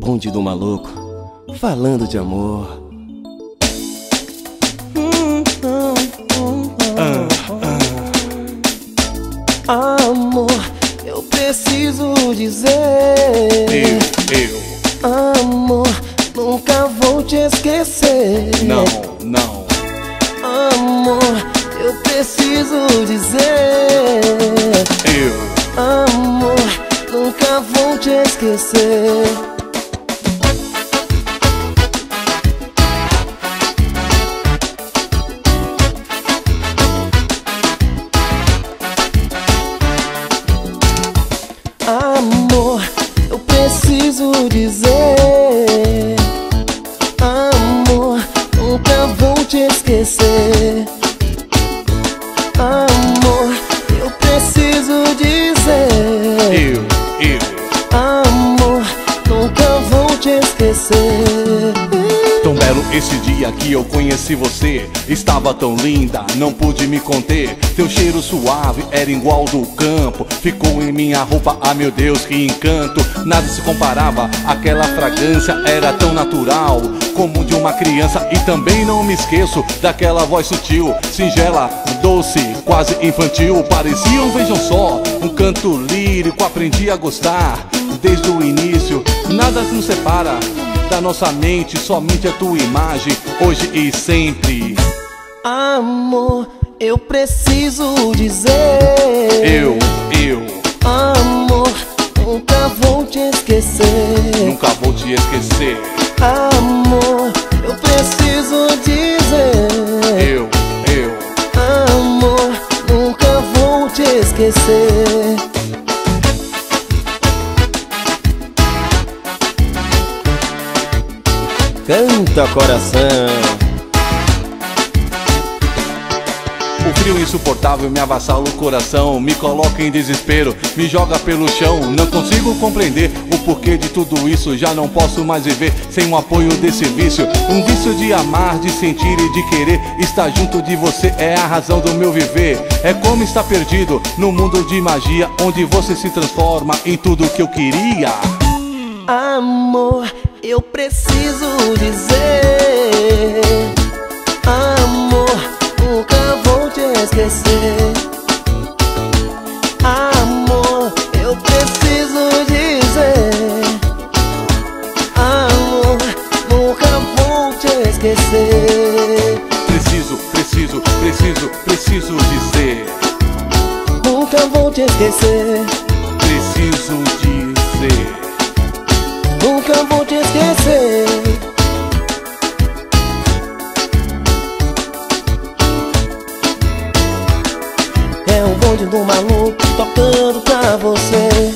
bonde do maluco, falando de amor. Amor, eu preciso dizer. Amor, nunca vou te esquecer. Não, não. Amor, eu preciso dizer. Amor, nunca vou te esquecer. Amor, eu preciso dizer. Amor, nunca vou te esquecer. Amor, eu preciso dizer. Amor, nunca vou te esquecer. Tão belo esse dia que eu conheci você. Estava tão linda, não pude me conter. Teu cheiro suave era igual do campo. Ficou em minha roupa, ah meu Deus, que encanto. Nada se comparava, aquela fragrância era tão natural como de uma criança. E também não me esqueço daquela voz sutil, singela, doce, quase infantil. Pareciam, vejam só, um canto lírico. Aprendi a gostar desde o início. Nada nos separa da nossa mente, somente a tua imagem, hoje e sempre. Amor, eu preciso dizer. Amor, nunca vou te esquecer. Nunca vou te esquecer. Amor, eu preciso dizer. Amor, nunca vou te esquecer. Canta, coração. O frio insuportável me avassala o coração, me coloca em desespero, me joga pelo chão. Não consigo compreender o porquê de tudo isso. Já não posso mais viver sem o apoio desse vício. Um vício de amar, de sentir e de querer. Estar junto de você é a razão do meu viver. É como estar perdido no mundo de magia, onde você se transforma em tudo que eu queria. Amor, eu preciso dizer. Amor, nunca vou te esquecer. Amor, eu preciso dizer. Amor, nunca vou te esquecer. Preciso dizer. Nunca vou te esquecer. Preciso dizer. Nunca vou te esquecer. É o bonde do maluco tocando pra você.